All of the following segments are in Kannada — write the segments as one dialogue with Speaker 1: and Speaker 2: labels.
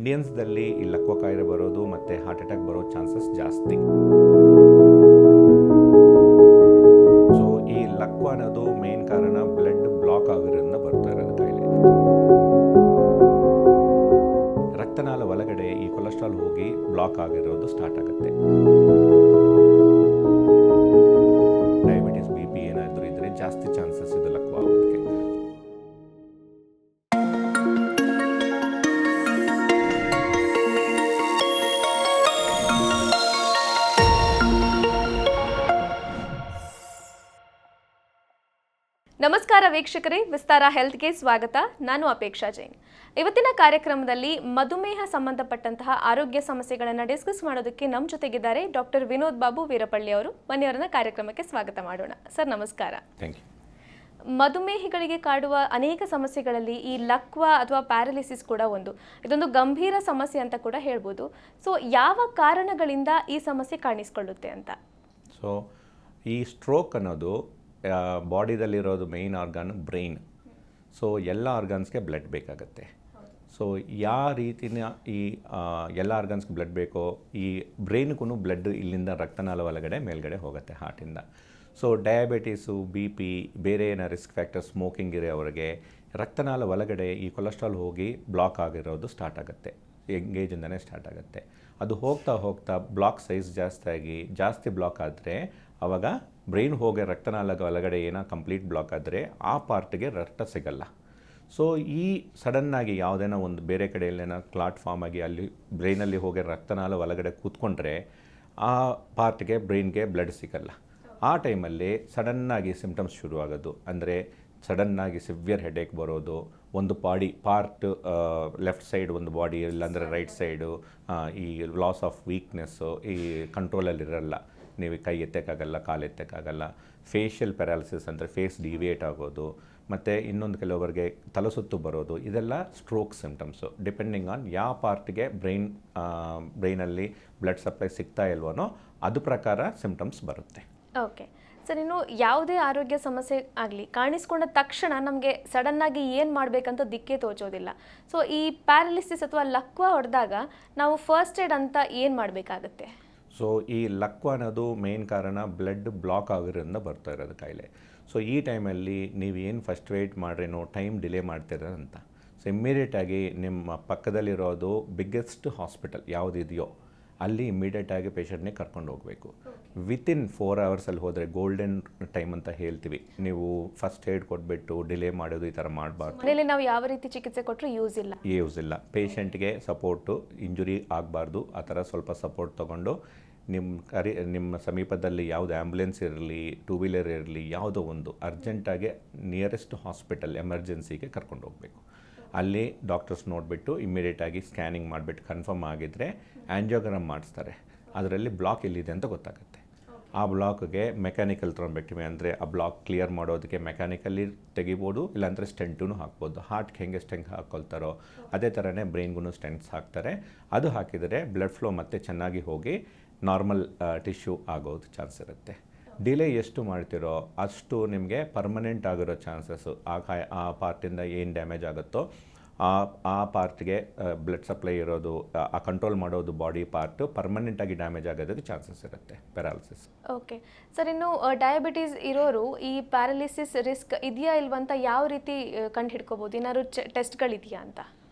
Speaker 1: ಇಂಡಿಯನ್ಸ್ದಲ್ಲಿ ಈ ಲಕ್ವ ಕಾಯಿಲೆ ಬರೋದು ಮತ್ತು ಹಾರ್ಟ್ ಅಟ್ಯಾಕ್ ಬರೋ ಚಾನ್ಸಸ್ ಜಾಸ್ತಿ. ಸೊ ಈ ಲಕ್ವ ಅನ್ನೋದು ಮೇನ್ ಕಾರಣ ಬ್ಲಡ್ ಬ್ಲಾಕ್ ಆಗೋದ್ರಿಂದ ಬರ್ತಾ ಇರೋದು ಕಾಯಿಲೆ. ರಕ್ತನಾಳ ಒಳಗಡೆ ಈ ಕೊಲೆಸ್ಟ್ರಾಲ್ ಹೋಗಿ ಬ್ಲಾಕ್ ಆಗಿರೋದು ಸ್ಟಾರ್ಟ್ ಆಗುತ್ತೆ. ಡಯಾಬಿಟಿಸ್, BP ಏನಾದರೂ ಇದ್ದರೆ ಜಾಸ್ತಿ ಚಾನ್ಸಸ್ ಇದು ಲಕ್ವ ಆಗೋದಕ್ಕೆ.
Speaker 2: ನಮಸ್ಕಾರ ವೀಕ್ಷಕರೇ, ವಿಸ್ತಾರ ಹೆಲ್ತ್ಗೆ ಸ್ವಾಗತ. ನಾನು ಅಪೇಕ್ಷಾ ಜೈನ್. ಇವತ್ತಿನ ಕಾರ್ಯಕ್ರಮದಲ್ಲಿ ಮಧುಮೇಹ ಸಂಬಂಧಪಟ್ಟಂತಹ ಆರೋಗ್ಯ ಸಮಸ್ಯೆಗಳನ್ನು ಡಿಸ್ಕಸ್ ಮಾಡೋದಕ್ಕೆ ನಮ್ಮ ಜೊತೆಗಿದ್ದಾರೆ ಡಾಕ್ಟರ್ ವಿನೋದ್ ಬಾಬು ವೀರಪಳ್ಳಿ ಅವರು. ಬನ್ನಿಯವರನ್ನ ಕಾರ್ಯಕ್ರಮಕ್ಕೆ ಸ್ವಾಗತ ಮಾಡೋಣ. ಸರ್ ನಮಸ್ಕಾರ.
Speaker 1: Thank you.
Speaker 2: ಮಧುಮೇಹಿಗಳಿಗೆ ಕಾಡುವ ಅನೇಕ ಸಮಸ್ಯೆಗಳಲ್ಲಿ ಈ ಲಕ್ವ ಅಥವಾ ಪ್ಯಾರಲಿಸಿಸ್ ಕೂಡ ಒಂದು. ಇದೊಂದು ಗಂಭೀರ ಸಮಸ್ಯೆ ಅಂತ ಕೂಡ ಹೇಳ್ಬೋದು. ಸೊ ಯಾವ ಕಾರಣಗಳಿಂದ ಈ ಸಮಸ್ಯೆ ಕಾಣಿಸ್ಕೊಳ್ಳುತ್ತೆ ಅಂತ?
Speaker 1: ಸೊ ಈ ಸ್ಟ್ರೋಕ್ ಅನ್ನೋದು ಬಾಡಿದಲ್ಲಿರೋದು ಮೇಯ್ನ್ ಆರ್ಗನ್ ಬ್ರೈನ್. ಸೊ ಎಲ್ಲ ಆರ್ಗನ್ಸ್ಗೆ ಬ್ಲಡ್ ಬೇಕಾಗತ್ತೆ. ಸೊ ಯಾವ ರೀತಿನ ಈ ಎಲ್ಲ ಆರ್ಗನ್ಸ್ಗೆ ಬ್ಲಡ್ ಬೇಕೋ ಈ ಬ್ರೈನ್ಗೂ ಬ್ಲಡ್ ಇಲ್ಲಿಂದ ರಕ್ತನಾಳ ಒಳಗಡೆ ಮೇಲ್ಗಡೆ ಹೋಗುತ್ತೆ ಹಾರ್ಟಿಂದ. ಸೊ ಡಯಾಬಿಟೀಸು, BP, ಬೇರೆ ಏನೋ ರಿಸ್ಕ್ ಫ್ಯಾಕ್ಟರ್, ಸ್ಮೋಕಿಂಗ್ ಇರೋವ್ರಿಗೆ ರಕ್ತನಾಳ ಒಳಗಡೆ ಈ ಕೊಲೆಸ್ಟ್ರಾಲ್ ಹೋಗಿ ಬ್ಲಾಕ್ ಆಗಿರೋದು ಸ್ಟಾರ್ಟ್ ಆಗುತ್ತೆ. ಎಂಗೇಜಿಂದನೇ ಸ್ಟಾರ್ಟ್ ಆಗುತ್ತೆ. ಅದು ಹೋಗ್ತಾ ಹೋಗ್ತಾ ಬ್ಲಾಕ್ ಸೈಜ್ ಜಾಸ್ತಿ ಬ್ಲಾಕ್ ಆದರೆ ಆವಾಗ ಬ್ರೈನ್ ಹೋಗಿ ರಕ್ತನಾಳದ ಒಳಗಡೆ ಏನೋ ಕಂಪ್ಲೀಟ್ ಬ್ಲಾಕ್ ಆದರೆ ಆ ಪಾರ್ಟ್ಗೆ ರಕ್ತ ಸಿಗಲ್ಲ. ಸೊ ಈ ಸಡನ್ನಾಗಿ ಯಾವುದೇನೋ ಒಂದು ಬೇರೆ ಕಡೆಯಲ್ಲೇನೋ ಕ್ಲಾಟ್ ಫಾರ್ಮ್ ಆಗಿ ಅಲ್ಲಿ ಬ್ರೈನಲ್ಲಿ ಹೋಗಿ ರಕ್ತನಾಳ ಒಳಗಡೆ ಕೂತ್ಕೊಂಡ್ರೆ ಆ ಪಾರ್ಟ್ಗೆ ಬ್ರೈನ್ಗೆ ಬ್ಲಡ್ ಸಿಗಲ್ಲ. ಆ ಟೈಮಲ್ಲಿ ಸಡನ್ನಾಗಿ ಸಿಮ್ಟಮ್ಸ್ ಶುರುವಾಗೋದು. ಅಂದರೆ ಸಡನ್ನಾಗಿ ಸಿವಿಯರ್ ಹೆಡೇಕ್ ಬರೋದು, ಒಂದು ಪಾರ್ಟ್ ಲೆಫ್ಟ್ ಸೈಡ್ ಒಂದು ಬಾಡಿ, ಇಲ್ಲಾಂದರೆ ರೈಟ್ ಸೈಡು ಈ ಲಾಸ್ ಆಫ್ ವೀಕ್ನೆಸ್ಸು, ಈ ಕಂಟ್ರೋಲಲ್ಲಿರಲ್ಲ. ನೀವು ಕೈ ಎತ್ತಕ್ಕಾಗಲ್ಲ, ಕಾಲು ಎತ್ತಕ್ಕಾಗಲ್ಲ. ಫೇಶಿಯಲ್ ಪ್ಯಾರಾಲಿಸಿಸ್ ಅಂದರೆ ಫೇಸ್ ಡಿವಿಯೇಟ್ ಆಗೋದು, ಮತ್ತು ಇನ್ನೊಂದು ಕೆಲವರಿಗೆ ತಲೆಸುತ್ತು ಬರೋದು. ಇದೆಲ್ಲ ಸ್ಟ್ರೋಕ್ ಸಿಮ್ಟಮ್ಸು. ಡಿಪೆಂಡಿಂಗ್ ಆನ್ ಯಾವ ಪಾರ್ಟ್ಗೆ ಬ್ರೈನಲ್ಲಿ ಬ್ಲಡ್ ಸಪ್ಲೈ ಸಿಗ್ತಾ ಇಲ್ವನೋ ಅದು ಪ್ರಕಾರ ಸಿಮ್ಟಮ್ಸ್ ಬರುತ್ತೆ.
Speaker 2: ಓಕೆ ಸರ್, ಇನ್ನು ಯಾವುದೇ ಆರೋಗ್ಯ ಸಮಸ್ಯೆ ಆಗಲಿ ಕಾಣಿಸ್ಕೊಂಡ ತಕ್ಷಣ ನಮಗೆ ಸಡನ್ನಾಗಿ ಏನು ಮಾಡಬೇಕಂತ ದಿಕ್ಕೇ ತೋಚೋದಿಲ್ಲ. ಸೊ ಈ ಪ್ಯಾರಲಿಸಿಸ್ ಅಥವಾ ಲಕ್ವ ಹೊಡೆದಾಗ ನಾವು ಫಸ್ಟ್ ಏಡ್ ಅಂತ ಏನು ಮಾಡಬೇಕಾಗತ್ತೆ?
Speaker 1: ಸೊ ಈ ಲಕ್ವ ಅನ್ನೋದು ಮೇನ್ ಕಾರಣ ಬ್ಲಡ್ ಬ್ಲಾಕ್ ಆಗೋದ್ರಿಂದ ಬರ್ತಾ ಇರೋದು ಕಾಯಿಲೆ. ಸೊ ಈ ಟೈಮಲ್ಲಿ ನೀವು ಏನು ಫಸ್ಟ್ ವೇಟ್ ಮಾಡ್ರೇನೋ ಟೈಮ್ ಡಿಲೇ ಮಾಡ್ತಿರೋದಂತ. ಸೊ ಇಮ್ಮಿಡಿಯೇಟಾಗಿ ನಿಮ್ಮ ಪಕ್ಕದಲ್ಲಿರೋದು ಬಿಗ್ಗೆಸ್ಟ್ ಹಾಸ್ಪಿಟಲ್ ಯಾವುದಿದೆಯೋ ಅಲ್ಲಿ ಇಮ್ಮಿಡಿಯೇಟಾಗಿ ಪೇಷಂಟ್ನೇ ಕರ್ಕೊಂಡು ಹೋಗಬೇಕು. ವಿತಿನ್ 4 ಅವರ್ಸಲ್ಲಿ ಹೋದರೆ ಗೋಲ್ಡನ್ ಟೈಮ್ ಅಂತ ಹೇಳ್ತೀವಿ. ನೀವು ಫಸ್ಟ್ ಏಡ್ ಕೊಟ್ಬಿಟ್ಟು ಡಿಲೇ ಮಾಡೋದು ಈ ಥರ ಮಾಡಬಾರ್ದು.
Speaker 2: ಮನೇಲಿ ನಾವು ಯಾವ ರೀತಿ ಚಿಕಿತ್ಸೆ ಕೊಟ್ಟರು ಯೂಸ್ ಇಲ್ಲ. ಪೇಷಂಟ್ಗೆ ಸಪೋರ್ಟು ಇಂಜುರಿ ಆಗಬಾರ್ದು. ಆ ಥರ ಸ್ವಲ್ಪ ಸಪೋರ್ಟ್ ತೊಗೊಂಡು ನಿಮ್ಮ ಸಮೀಪದಲ್ಲಿ ಯಾವುದು ಆ್ಯಂಬುಲೆನ್ಸ್ ಇರಲಿ, 2 ವೀಲರ್ ಇರಲಿ, ಯಾವುದೋ ಒಂದು ಅರ್ಜೆಂಟಾಗಿ ನಿಯರೆಸ್ಟ್ ಹಾಸ್ಪಿಟಲ್ ಎಮರ್ಜೆನ್ಸಿಗೆ ಕರ್ಕೊಂಡು ಹೋಗಬೇಕು. ಅಲ್ಲಿ ಡಾಕ್ಟರ್ಸ್ ನೋಡಿಬಿಟ್ಟು ಇಮ್ಮಿಡಿಯೇಟಾಗಿ ಸ್ಕ್ಯಾನಿಂಗ್ ಮಾಡಿಬಿಟ್ಟು ಕನ್ಫರ್ಮ್ ಆಗಿದ್ದರೆ ಆ್ಯಂಜಿಯೋಗ್ರಾಮ್ ಮಾಡಿಸ್ತಾರೆ. ಅದರಲ್ಲಿ ಬ್ಲಾಕ್ ಎಲ್ಲಿದೆ ಅಂತ ಗೊತ್ತಾಗುತ್ತೆ. ಆ ಬ್ಲಾಕ್ಗೆ ಮೆಕ್ಯಾನಿಕಲ್ ಥ್ರೋಂಬೆಕ್ಟಮಿ ಅಂದರೆ ಆ ಬ್ಲಾಕ್ ಕ್ಲಿಯರ್ ಮಾಡೋದಕ್ಕೆ ಮೆಕ್ಯಾನಿಕಲ್ಲಿ ತೆಗಿಬೋದು, ಇಲ್ಲಾಂದರೆ ಸ್ಟೆಂಟೂ ಹಾಕ್ಬೋದು. ಹಾರ್ಟ್ಗೆ ಹೆಂಗೆ ಸ್ಟೆಂಟ್ ಹಾಕ್ಕೊಳ್ತಾರೋ ಅದೇ ಥರನೇ ಬ್ರೈನ್ಗೂ ಸ್ಟೆಂಟ್ಸ್ ಹಾಕ್ತಾರೆ. ಅದು ಹಾಕಿದರೆ ಬ್ಲಡ್ ಫ್ಲೋ ಮತ್ತೆ ಚೆನ್ನಾಗಿ ಹೋಗಿ ನಾರ್ಮಲ್ ಟಿಶ್ಯೂ ಆಗೋದು ಚಾನ್ಸ್ ಇರುತ್ತೆ. ಡಿಲೇ ಎಷ್ಟು ಮಾಡ್ತಿರೋ ಅಷ್ಟು ನಿಮಗೆ ಪರ್ಮನೆಂಟ್ ಆಗಿರೋ ಚಾನ್ಸಸ್ಸು. ಆ ಪಾರ್ಟಿಂದ ಏನು ಡ್ಯಾಮೇಜ್ ಆಗುತ್ತೋ ಆ ಪಾರ್ಟ್ಗೆ ಬ್ಲಡ್ ಸಪ್ಲೈ ಇರೋದು, ಆ ಕಂಟ್ರೋಲ್ ಮಾಡೋದು ಬಾಡಿ ಪಾರ್ಟು ಪರ್ಮನೆಂಟಾಗಿ ಡ್ಯಾಮೇಜ್ ಆಗೋದಕ್ಕೆ ಚಾನ್ಸಸ್ ಇರುತ್ತೆ ಪ್ಯಾರಾಲಿಸಿಸ್. ಓಕೆ ಸರ್, ಇನ್ನು ಡಯಾಬಿಟೀಸ್ ಇರೋರು ಈ ಪ್ಯಾರಾಲಿಸಿಸ್ ರಿಸ್ಕ್ ಇದೆಯಾ ಇಲ್ವಂತ ಯಾವ ರೀತಿ ಕಂಡು ಹಿಡ್ಕೋಬೋದು? ಏನಾದ್ರು ಟೆಸ್ಟ್ಗಳಿದೆಯಾ ಅಂತ?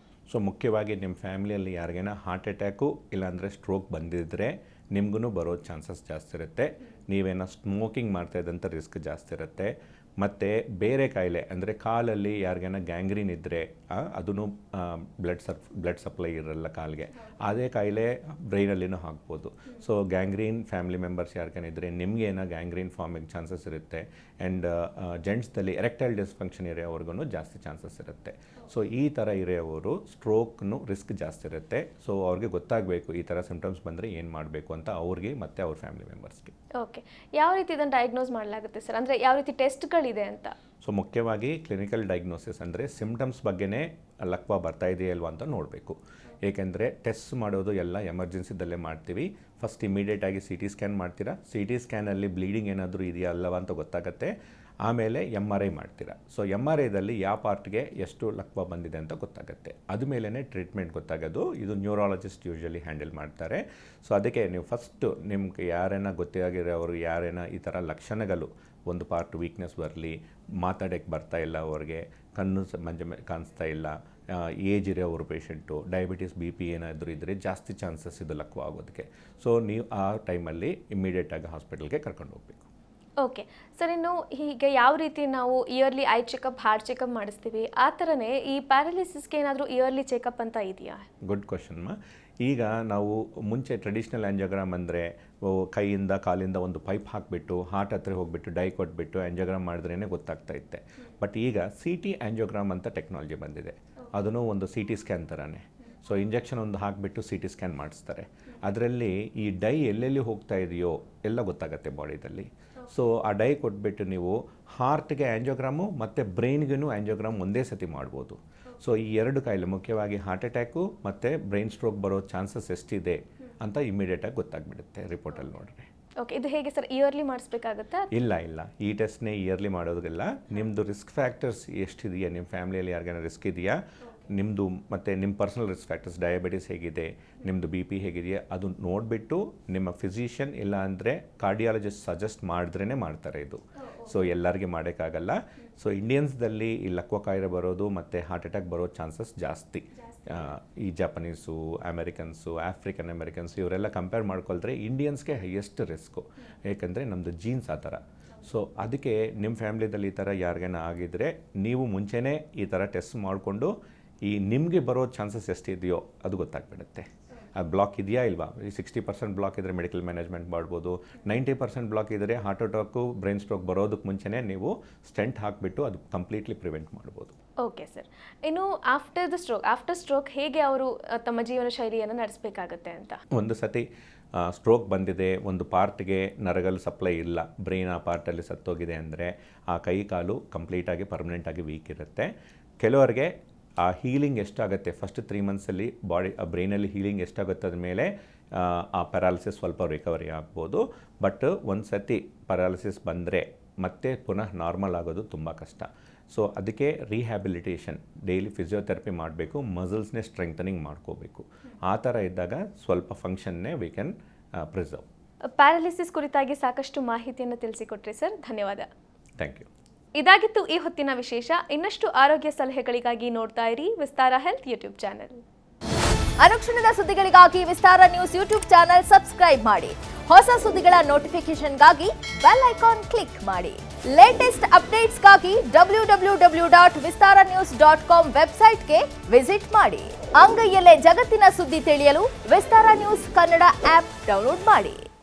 Speaker 1: ಸೊ ಮುಖ್ಯವಾಗಿ ನಿಮ್ಮ ಫ್ಯಾಮಿಲಿಯಲ್ಲಿ ಯಾರಿಗೇನ ಹಾರ್ಟ್ ಅಟ್ಯಾಕು ಇಲ್ಲಾಂದರೆ ಸ್ಟ್ರೋಕ್ ಬಂದಿದ್ದರೆ ನಿಮ್ಗೂ ಬರೋ ಚಾನ್ಸಸ್ ಜಾಸ್ತಿ ಇರುತ್ತೆ. ನೀವೇನೋ ಸ್ಮೋಕಿಂಗ್ ಮಾಡ್ತಾಯಿದ್ದಂಥ ರಿಸ್ಕ್ ಜಾಸ್ತಿ ಇರುತ್ತೆ. ಮತ್ತು ಬೇರೆ ಕಾಯಿಲೆ ಅಂದರೆ ಕಾಲಲ್ಲಿ ಯಾರಿಗೇನ ಗ್ಯಾಂಗ್ರೀನ್ ಇದ್ದರೆ ಅದೂ ಬ್ಲಡ್ ಸಪ್ಲೈ ಇರಲ್ಲ ಕಾಲಿಗೆ. ಅದೇ ಕಾಯಿಲೆ ಬ್ರೈನಲ್ಲಿನೂ ಹಾಕ್ಬೋದು. ಸೊ ಗ್ಯಾಂಗ್ರೀನ್ ಫ್ಯಾಮಿಲಿ ಮೆಂಬರ್ಸ್ ಯಾರಿಗೇನಿದ್ರೆ ನಿಮಗೇನೋ ಗ್ಯಾಂಗ್ರೀನ್ ಫಾರ್ಮಿಗೆ ಚಾನ್ಸಸ್ ಇರುತ್ತೆ. ಆ್ಯಂಡ್ ಜೆಂಟ್ಸ್ದಲ್ಲಿ ಎರೆಕ್ಟೈಲ್ ಡಿಸ್ಫಂಕ್ಷನ್ ಇರೋವ್ರಿಗೂ ಜಾಸ್ತಿ ಚಾನ್ಸಸ್ ಇರುತ್ತೆ. ಸೊ ಈ ಥರ ಇರೋವರು ಸ್ಟ್ರೋಕ್ನು ರಿಸ್ಕ್ ಜಾಸ್ತಿ ಇರುತ್ತೆ. ಸೊ ಅವ್ರಿಗೆ ಗೊತ್ತಾಗಬೇಕು ಈ ಥರ ಸಿಮ್ಟಮ್ಸ್ ಬಂದರೆ ಏನು ಮಾಡಬೇಕು ಅಂತ ಅವ್ರಿಗೆ ಮತ್ತು ಅವ್ರ ಫ್ಯಾಮಿಲಿ ಮೆಂಬರ್ಸ್ಗೆ.
Speaker 2: ಓಕೆ, ಯಾವ ರೀತಿ ಇದನ್ನು ಡಯಾಗ್ನೋಸ್ ಮಾಡಲಾಗುತ್ತೆ ಸರ್? ಅಂದರೆ ಯಾವ ರೀತಿ ಟೆಸ್ಟ್ಗಳಿದೆ ಅಂತ?
Speaker 1: ಸೊ ಮುಖ್ಯವಾಗಿ ಕ್ಲಿನಿಕಲ್ ಡಯಾಗ್ನೋಸಿಸ್ ಅಂದರೆ ಸಿಮ್ಟಮ್ಸ್ ಬಗ್ಗೆನೇ ಲಕ್ವ ಬರ್ತಾ ಇದೆಯಾ ಇಲ್ವಾ ಅಂತ ನೋಡಬೇಕು. ಏಕೆಂದರೆ ಟೆಸ್ಟ್ ಮಾಡೋದು ಎಲ್ಲ ಎಮರ್ಜೆನ್ಸಿದಲ್ಲೇ ಮಾಡ್ತೀವಿ. ಫಸ್ಟ್ ಇಮಿಡಿಯೇಟಾಗಿ CT ಸ್ಕ್ಯಾನ್ ಮಾಡ್ತೀರಾ. CT ಸ್ಕ್ಯಾನಲ್ಲಿ ಬ್ಲೀಡಿಂಗ್ ಏನಾದರೂ ಇದೆಯಾ ಅಲ್ಲವಾ ಅಂತ ಗೊತ್ತಾಗುತ್ತೆ. ಆಮೇಲೆ MRI ಮಾಡ್ತೀರಾ. ಸೊ MRIದಲ್ಲಿ ಯಾವ ಪಾರ್ಟ್ಗೆ ಎಷ್ಟು ಲಕ್ವ ಬಂದಿದೆ ಅಂತ ಗೊತ್ತಾಗುತ್ತೆ. ಅದು ಮೇಲೇ ಟ್ರೀಟ್ಮೆಂಟ್ ಗೊತ್ತಾಗೋದು. ಇದು ನ್ಯೂರಾಲಜಿಸ್ಟ್ ಯೂಶಲಿ ಹ್ಯಾಂಡಲ್ ಮಾಡ್ತಾರೆ. ಸೊ ಅದಕ್ಕೆ ನೀವು ಫಸ್ಟು ನಿಮ್ಗೆ ಯಾರೇನ ಗೊತ್ತಾಗಿರೋರು ಯಾರೇನ ಈ ಥರ ಲಕ್ಷಣಗಳು, ಒಂದು ಪಾರ್ಟ್ ವೀಕ್ನೆಸ್ ಬರಲಿ, ಮಾತಾಡೋಕ್ಕೆ ಬರ್ತಾ ಇಲ್ಲ ಅವ್ರಿಗೆ, ಕಣ್ಣು ಕಾಣಿಸ್ತಾ ಇಲ್ಲ, ಏಜ್ ಇರೋರು ಪೇಷಂಟು, ಡಯಾಬಿಟಿಸ್ BP ಏನಾದರೂ ಇದ್ದರೆ ಜಾಸ್ತಿ ಚಾನ್ಸಸ್ ಇದು ಲಕ್ವ ಆಗೋದಕ್ಕೆ. ಸೊ ನೀವು ಆ ಟೈಮಲ್ಲಿ ಇಮ್ಮಿಡಿಯೇಟಾಗಿ ಹಾಸ್ಪಿಟಲ್ಗೆ ಕರ್ಕೊಂಡು ಹೋಗಬೇಕು.
Speaker 3: ಓಕೆ ಸರ್, ಇನ್ನು ಹೀಗೆ ಯಾವ ರೀತಿ ನಾವು yearly I checkup, heart checkup ಮಾಡಿಸ್ತೀವಿ, ಆ ಥರನೇ ಈ ಪ್ಯಾರಾಲಿಸಿಸ್ಗೆ ಏನಾದರೂ ಇಯರ್ಲಿ ಚೆಕಪ್ ಅಂತ ಇದೆಯಾ?
Speaker 1: ಗುಡ್ ಕ್ವಶನ್ಮ. ಈಗ ನಾವು ಮುಂಚೆ ಟ್ರೆಡಿಷ್ನಲ್ ಆ್ಯಂಜಿಯೋಗ್ರಾಮ್ ಅಂದರೆ ಕೈಯಿಂದ ಕಾಲಿಂದ ಒಂದು ಪೈಪ್ ಹಾಕಿಬಿಟ್ಟು ಹಾರ್ಟ್ ಹತ್ರ ಹೋಗಿಬಿಟ್ಟು ಡೈ ಕೊಟ್ಬಿಟ್ಟು ಆ್ಯಂಜಿಯೋಗ್ರಾಮ್ ಮಾಡಿದ್ರೇ ಗೊತ್ತಾಗ್ತಾ ಇತ್ತೆ. ಬಟ್ ಈಗ CT ಆ್ಯಂಜಿಯೋಗ್ರಾಮ್ ಅಂತ ಟೆಕ್ನಾಲಜಿ ಬಂದಿದೆ. ಅದನ್ನು ಒಂದು CT ಸ್ಕ್ಯಾನ್ ಥರನೇ. ಸೊ ಇಂಜೆಕ್ಷನ್ ಒಂದು ಹಾಕಿಬಿಟ್ಟು CT ಸ್ಕ್ಯಾನ್ ಮಾಡಿಸ್ತಾರೆ. ಅದರಲ್ಲಿ ಈ ಡೈ ಎಲ್ಲೆಲ್ಲಿ ಹೋಗ್ತಾ ಇದೆಯೋ ಎಲ್ಲ ಗೊತ್ತಾಗುತ್ತೆ ಬಾಡಿದಲ್ಲಿ. ಸೊ ಆ ಡೈ ಕೊಟ್ಬಿಟ್ಟು ನೀವು ಹಾರ್ಟ್ಗೆ ಆ್ಯಂಜಿಯೋಗ್ರಾಮು ಮತ್ತು ಬ್ರೈನ್ಗೂ ಆ್ಯಂಜಿಯೋಗ್ರಾಮ್ ಒಂದೇ ಸತಿ ಮಾಡ್ಬೋದು. ಸೊ ಈ ಎರಡು ಕಾಯಿಲೆ, ಮುಖ್ಯವಾಗಿ ಹಾರ್ಟ್ ಅಟ್ಯಾಕು ಮತ್ತು ಬ್ರೈನ್ ಸ್ಟ್ರೋಕ್ ಬರೋ ಚಾನ್ಸಸ್ ಎಷ್ಟಿದೆ ಅಂತ ಇಮಿಡಿಯೇಟಾಗಿ ಗೊತ್ತಾಗ್ಬಿಡುತ್ತೆ ರಿಪೋರ್ಟಲ್ಲಿ ನೋಡ್ರಿ.
Speaker 3: ಓಕೆ, ಇದು ಹೇಗೆ ಸರ್, ಇಯರ್ಲಿ ಮಾಡಿಸ್ಬೇಕಾಗುತ್ತಾ?
Speaker 1: ಇಲ್ಲ, ಈ ಟೆಸ್ಟ್ನೇ ಇಯರ್ಲಿ ಮಾಡೋದಿಲ್ಲ. ನಿಮ್ಮದು ರಿಸ್ಕ್ ಫ್ಯಾಕ್ಟರ್ಸ್ ಎಷ್ಟಿದೆಯಾ, ನಿಮ್ಮ ಫ್ಯಾಮಿಲಿಯಲ್ಲಿ ಯಾರಿಗಾನ ರಿಸ್ಕ್ ಇದೆಯಾ, ನಿಮ್ಮದು ಮತ್ತು ನಿಮ್ಮ ಪರ್ಸನಲ್ ರಿಸ್ಕ್ ಫ್ಯಾಕ್ಟರ್ಸ್, ಡಯಾಬಿಟಿಸ್ ಹೇಗಿದೆ, ನಿಮ್ಮದು BP ಹೇಗಿದೆಯಾ, ಅದು ನೋಡಿಬಿಟ್ಟು ನಿಮ್ಮ ಫಿಸಿಷಿಯನ್ ಇಲ್ಲ ಅಂದರೆ ಕಾರ್ಡಿಯಾಲಜಿಸ್ಟ್ ಸಜೆಸ್ಟ್ ಮಾಡಿದ್ರೇ ಮಾಡ್ತಾರೆ ಇದು. ಸೊ ಎಲ್ಲರಿಗೆ ಮಾಡೋಕ್ಕಾಗಲ್ಲ. ಸೊ ಇಂಡಿಯನ್ಸ್ದಲ್ಲಿ ಈ ಲಕ್ವ ಕಾಯಿಲೆ ಬರೋದು ಮತ್ತು ಹಾರ್ಟ್ ಅಟ್ಯಾಕ್ ಬರೋ ಚಾನ್ಸಸ್ ಜಾಸ್ತಿ. ಈ ಜಪನೀಸು, ಅಮೆರಿಕನ್ಸು, ಆಫ್ರಿಕನ್ ಅಮೆರಿಕನ್ಸು ಇವರೆಲ್ಲ ಕಂಪೇರ್ ಮಾಡ್ಕೊಳ್ತಾರೆ. ಇಂಡಿಯನ್ಸ್ಗೆ ಹೈಯೆಸ್ಟ್ ರಿಸ್ಕು, ಏಕೆಂದರೆ ನಮ್ಮದು ಜೀನ್ಸ್ ಆ ಥರ. ಸೊ ಅದಕ್ಕೆ ನಿಮ್ಮ ಫ್ಯಾಮ್ಲಿದಲ್ಲಿ ಈ ಥರ ಯಾರಿಗೇನ ಆಗಿದ್ದರೆ ನೀವು ಮುಂಚೆನೇ ಈ ಥರ ಟೆಸ್ಟ್ ಮಾಡಿಕೊಂಡು ಈ ನಿಮಗೆ ಬರೋ ಚಾನ್ಸಸ್ ಎಷ್ಟಿದೆಯೋ ಅದು ಗೊತ್ತಾಗ್ಬಿಡುತ್ತೆ. ಅದು ಬ್ಲಾಕ್ ಇದೆಯಾ ಇಲ್ವಾ. ಈ 60% ಬ್ಲಾಕ್ ಇದ್ದರೆ ಮೆಡಿಕಲ್ ಮ್ಯಾನೇಜ್ಮೆಂಟ್ ಮಾಡ್ಬೋದು. 90% ಬ್ಲಾಕ್ ಇದ್ದರೆ ಹಾರ್ಟ್ ಅಟ್ಯಾಕು, ಬ್ರೈನ್ ಸ್ಟ್ರೋಕ್ ಬರೋದಕ್ಕೆ ಮುಂಚೆನೇ ನೀವು ಸ್ಟೆಂಟ್ ಹಾಕಿಬಿಟ್ಟು ಅದು ಕಂಪ್ಲೀಟ್ಲಿ ಪ್ರಿವೆಂಟ್ ಮಾಡ್ಬೋದು.
Speaker 3: ಓಕೆ ಸರ್, ಇನ್ನು ಆಫ್ಟರ್ ಸ್ಟ್ರೋಕ್ ಹೇಗೆ ಅವರು ತಮ್ಮ ಜೀವನ ಶೈಲಿಯನ್ನು ನಡೆಸಬೇಕಾಗತ್ತೆ ಅಂತ?
Speaker 1: ಒಂದು ಸತಿ ಸ್ಟ್ರೋಕ್ ಬಂದಿದೆ, ಒಂದು ಪಾರ್ಟ್ಗೆ ನರಗಳು ಸಪ್ಲೈ ಇಲ್ಲ, ಬ್ರೈನ್ ಆ ಪಾರ್ಟಲ್ಲಿ ಸತ್ತೋಗಿದೆ ಅಂದರೆ ಆ ಕೈ ಕಾಲು ಕಂಪ್ಲೀಟಾಗಿ ಪರ್ಮನೆಂಟಾಗಿ ವೀಕ್ ಇರುತ್ತೆ. ಕೆಲವರಿಗೆ ಆ ಹೀಲಿಂಗ್ ಎಷ್ಟಾಗುತ್ತೆ ಫಸ್ಟ್ 3 ಮಂತ್ಸಲ್ಲಿ ಬ್ರೈನಲ್ಲಿ ಹೀಲಿಂಗ್ ಎಷ್ಟಾಗುತ್ತೆ ಅದ್ಮೇಲೆ ಆ ಪ್ಯಾರಾಲಿಸಿಸ್ ಸ್ವಲ್ಪ ರಿಕವರಿ ಆಗ್ಬೋದು. ಬಟ್ ಒಂದು ಸತಿ ಪ್ಯಾರಾಲಿಸಿಸ್ ಬಂದರೆ ಮತ್ತೆ ಪುನಃ ನಾರ್ಮಲ್ ಆಗೋದು ತುಂಬ ಕಷ್ಟ. ಸೊ ಅದಕ್ಕೆ ರಿಹ್ಯಾಬಿಲಿಟೇಷನ್, ಡೈಲಿ ಫಿಸಿಯೋಥೆರಪಿ ಮಾಡಬೇಕು, ಮಸಲ್ಸ್ನೇ ಸ್ಟ್ರೆಂಥನಿಂಗ್ ಮಾಡ್ಕೋಬೇಕು. ಆ ಥರ ಇದ್ದಾಗ ಸ್ವಲ್ಪ ಫಂಕ್ಷನ್ನೇ ವಿ ಕ್ಯಾನ್ ಪ್ರಿಸರ್ವ್.
Speaker 3: ಪ್ಯಾರಾಲಿಸಿಸ್ ಕುರಿತಾಗಿ ಸಾಕಷ್ಟು ಮಾಹಿತಿಯನ್ನು ತಿಳಿಸಿಕೊಟ್ರಿ ಸರ್, ಧನ್ಯವಾದ.
Speaker 1: Thank you.
Speaker 3: ಇದಾಗಿತ್ತು ಈ ಹೊತ್ತಿನ ವಿಶೇಷ. ಇನ್ನಷ್ಟು ಆರೋಗ್ಯ ಸಲಹೆಗಳಿಗಾಗಿ ನೋಡ್ತಾ ಇರಿ ವಿಸ್ತಾರ ಹೆಲ್ತ್ ಯೂಟ್ಯೂಬ್ ಚಾನೆಲ್.
Speaker 4: ಅನುಕ್ಷಣದ ಸುದ್ದಿಗಳಿಗಾಗಿ ವಿಸ್ತಾರ ನ್ಯೂಸ್ ಯೂಟ್ಯೂಬ್ ಚಾನೆಲ್ ಸಬ್ಸ್ಕ್ರೈಬ್ ಮಾಡಿ. ಹೊಸ ಸುದ್ದಿಗಳ ನೋಟಿಫಿಕೇಶನ್ಗಾಗಿ ಬೆಲ್ ಐಕಾನ್ ಕ್ಲಿಕ್ ಮಾಡಿ. ಲೇಟೆಸ್ಟ್ ಅಪ್ಡೇಟ್ಸ್ಗಾಗಿ www.vistaranews.com ವೆಬ್ಸೈಟ್ಗೆ ವಿಸಿಟ್ ಮಾಡಿ. ಅಂಗೈಯಲ್ಲೇ ಜಗತ್ತಿನ ಸುದ್ದಿ ತಿಳಿಯಲು ವಿಸ್ತಾರ ನ್ಯೂಸ್ ಕನ್ನಡ ಆಪ್ ಡೌನ್ಲೋಡ್ ಮಾಡಿ.